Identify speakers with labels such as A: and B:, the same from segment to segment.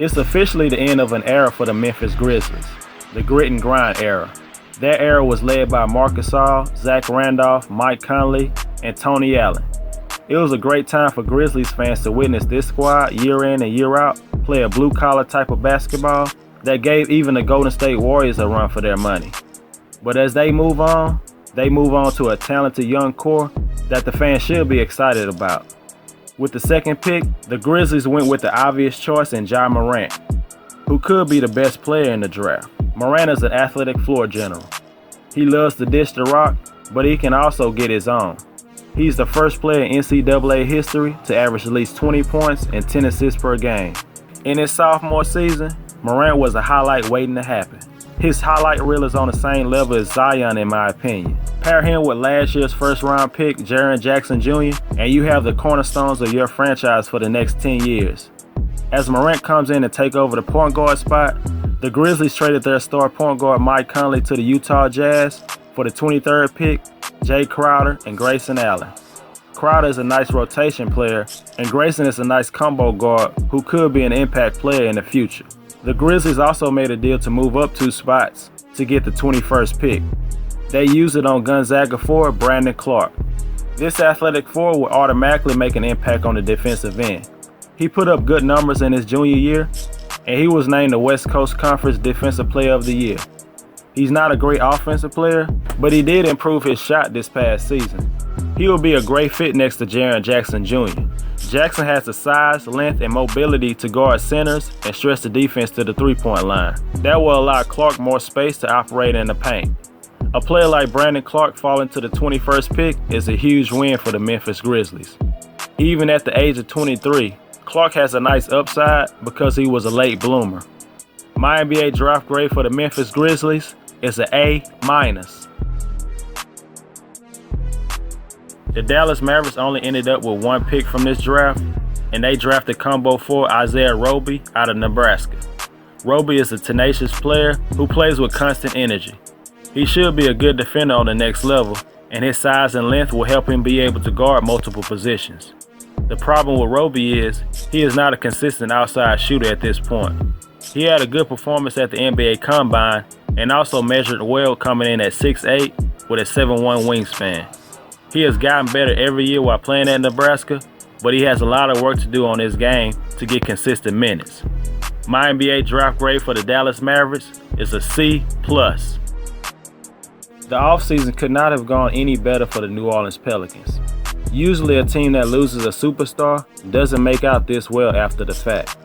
A: It's officially the end of an era for the Memphis Grizzlies, the grit and grind era. That era was led by Marc Gasol, Zach Randolph, Mike Conley, and Tony Allen. It was a great time for Grizzlies fans to witness this squad year in and year out play a blue-collar type of basketball that gave even the Golden State Warriors a run for their money. But as they move on to a talented young core that the fans should be excited about. With the second pick, the Grizzlies went with the obvious choice in Ja Morant, who could be the best player in the draft. Morant is an athletic floor general. He loves to dish the rock, but he can also get his own. He's the first player in NCAA history to average at least 20 points and 10 assists per game. In his sophomore season, Morant was a highlight waiting to happen. His highlight reel is on the same level as Zion in my opinion. Pair him with last year's first-round pick, Jaren Jackson Jr., and you have the cornerstones of your franchise for the next 10 years. As Morant comes in to take over the point guard spot, the Grizzlies traded their star point guard Mike Conley to the Utah Jazz for the 23rd pick, Jay Crowder and Grayson Allen. Crowder is a nice rotation player, and Grayson is a nice combo guard who could be an impact player in the future. The Grizzlies also made a deal to move up 2 spots to get the 21st pick. They used it on Gonzaga forward Brandon Clark. This athletic forward would automatically make an impact on the defensive end. He put up good numbers in his junior year, and he was named the West Coast Conference Defensive Player of the Year. He's not a great offensive player, but he did improve his shot this past season. He will be a great fit next to Jaren Jackson Jr. Jackson has the size, length, and mobility to guard centers and stretch the defense to the three-point line. That will allow Clark more space to operate in the paint. A player like Brandon Clark falling to the 21st pick is a huge win for the Memphis Grizzlies. Even at the age of 23, Clark has a nice upside because he was a late bloomer. My NBA draft grade for the Memphis Grizzlies is an A-. The Dallas Mavericks only ended up with 1 pick from this draft, and they drafted combo forward Isaiah Roby out of Nebraska. Roby is a tenacious player who plays with constant energy. He should be a good defender on the next level, and his size and length will help him be able to guard multiple positions. The problem with Roby is he is not a consistent outside shooter at this point. He had a good performance at the NBA Combine and also measured well coming in at 6'8" with a 7'1" wingspan. He has gotten better every year while playing at Nebraska, but he has a lot of work to do on his game to get consistent minutes. My NBA draft grade for the Dallas Mavericks is a C+. The offseason could not have gone any better for the New Orleans Pelicans. Usually a team that loses a superstar doesn't make out this well after the fact.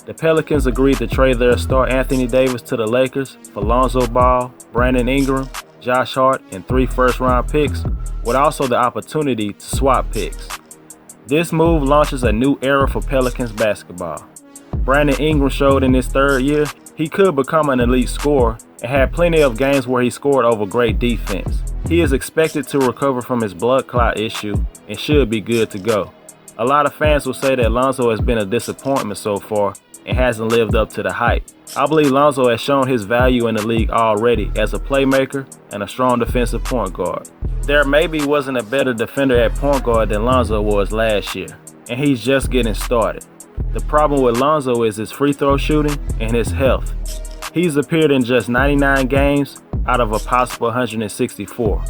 A: The Pelicans agreed to trade their star Anthony Davis to the Lakers for Lonzo Ball, Brandon Ingram, Josh Hart, and 3 first-round picks, with also the opportunity to swap picks. This move launches a new era for Pelicans basketball. Brandon Ingram showed in his 3rd year he could become an elite scorer and had plenty of games where he scored over great defense. He is expected to recover from his blood clot issue and should be good to go. A lot of fans will say that Lonzo has been a disappointment so far and hasn't lived up to the hype. I believe Lonzo has shown his value in the league already as a playmaker and a strong defensive point guard. There maybe wasn't a better defender at point guard than Lonzo was last year, and he's just getting started. The problem with Lonzo is his free throw shooting and his health. He's appeared in just 99 games out of a possible 164.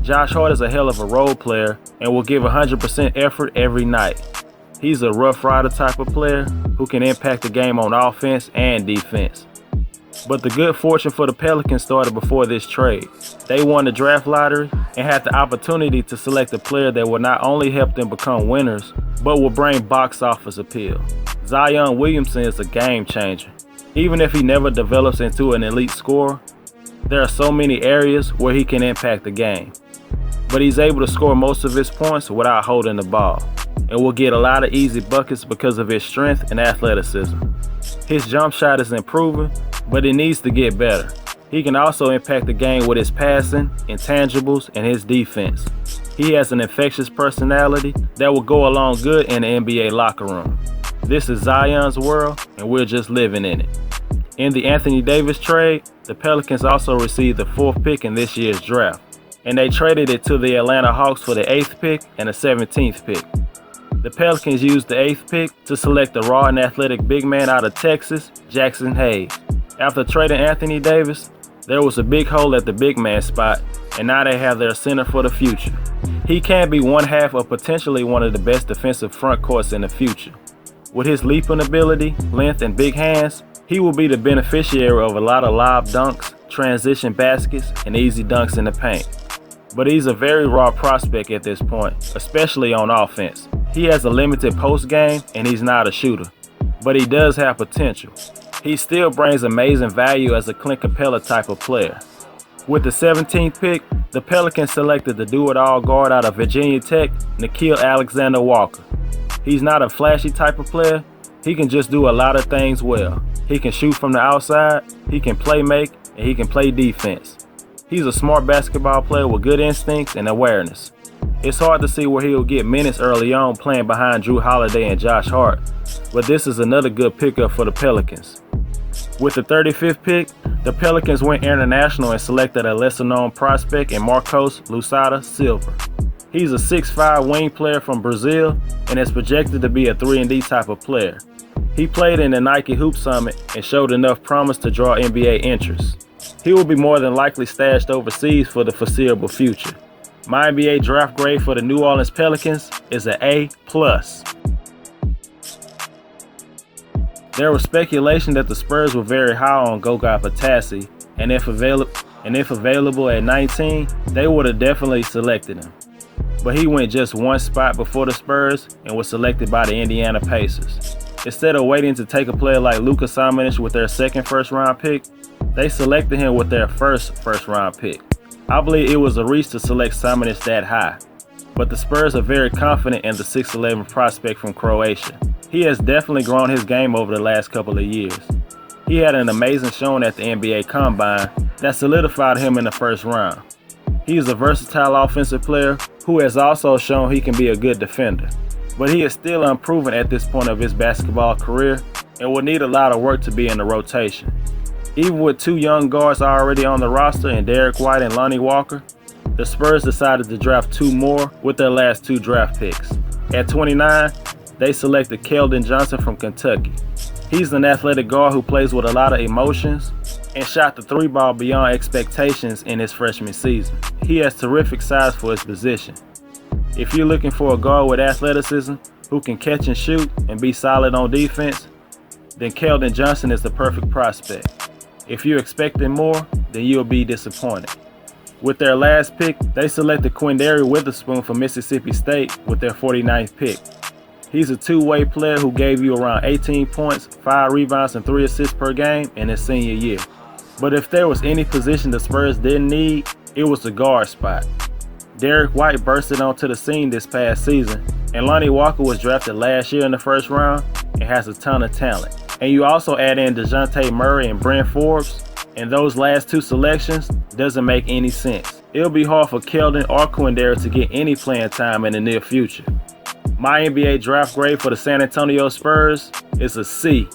A: Josh Hart is a hell of a role player and will give 100% effort every night. He's a rough rider type of player who can impact the game on offense and defense. But the good fortune for the Pelicans started before this trade. They won the draft lottery and had the opportunity to select a player that will not only help them become winners, but will bring box office appeal. Zion Williamson is a game changer. Even if he never develops into an elite scorer, there are so many areas where he can impact the game. But he's able to score most of his points without holding the ball, and will get a lot of easy buckets because of his strength and athleticism. His jump shot is improving, but it needs to get better. He can also impact the game with his passing, intangibles, and his defense. He has an infectious personality that will go along good in the NBA locker room. This is Zion's world, and we're just living in it. In the Anthony Davis trade, the Pelicans also received the 4th pick in this year's draft, and they traded it to the Atlanta Hawks for the 8th pick and the 17th pick. The Pelicans used the 8th pick to select the raw and athletic big man out of Texas, Jaxson Hayes. After trading Anthony Davis, there was a big hole at the big man spot, and now they have their center for the future. He can be one half of potentially one of the best defensive front courts in the future. With his leaping ability, length, and big hands, he will be the beneficiary of a lot of lob dunks, transition baskets, and easy dunks in the paint. But he's a very raw prospect at this point, especially on offense. He has a limited post game and he's not a shooter, but he does have potential. He still brings amazing value as a Clint Capella type of player. With the 17th pick, the Pelicans selected the do-it-all guard out of Virginia Tech, Nickeil Alexander-Walker. He's not a flashy type of player. He can just do a lot of things well. He can shoot from the outside, he can play make, and he can play defense. He's a smart basketball player with good instincts and awareness. It's hard to see where he'll get minutes early on playing behind Drew Holiday and Josh Hart, but this is another good pickup for the Pelicans. With the 35th pick, the Pelicans went international and selected a lesser-known prospect in Marcos Lusada Silva. He's a 6'5" wing player from Brazil and is projected to be a 3-and-D type of player. He played in the Nike Hoop Summit and showed enough promise to draw NBA interest. He will be more than likely stashed overseas for the foreseeable future. My NBA draft grade for the New Orleans Pelicans is an A+. There was speculation that the Spurs were very high on Goga Bitadze, and if available at 19, they would have definitely selected him. But he went just one spot before the Spurs and was selected by the Indiana Pacers. Instead of waiting to take a player like Luka Samanic with their second first-round pick, they selected him with their first-round pick. I believe it was a reach to select Samanic that high, but the Spurs are very confident in the 6'11" prospect from Croatia. He has definitely grown his game over the last couple of years. He had an amazing showing at the NBA Combine that solidified him in the first round. He is a versatile offensive player who has also shown he can be a good defender, but he is still unproven at this point of his basketball career and will need a lot of work to be in the rotation. Even with two young guards already on the roster in Derek White and Lonnie Walker, the Spurs decided to draft two more with their last two draft picks. At 29, they selected Keldon Johnson from Kentucky. He's an athletic guard who plays with a lot of emotions and shot the three ball beyond expectations in his freshman season. He has terrific size for his position. If you're looking for a guard with athleticism who can catch and shoot and be solid on defense, then Keldon Johnson is the perfect prospect. If you're expecting more, then you'll be disappointed. With their last pick, they selected Quindary Witherspoon from Mississippi State with their 49th pick. He's a two-way player who gave you around 18 points, 5 rebounds, and 3 assists per game in his senior year. But if there was any position the Spurs didn't need, it was the guard spot. Derek White bursted onto the scene this past season, and Lonnie Walker was drafted last year in the first round and has a ton of talent. And you also add in DeJounte Murray and Brent Forbes, and those last two selections doesn't make any sense. It'll be hard for Keldon or Quindary to get any playing time in the near future. My NBA draft grade for the San Antonio Spurs is a C.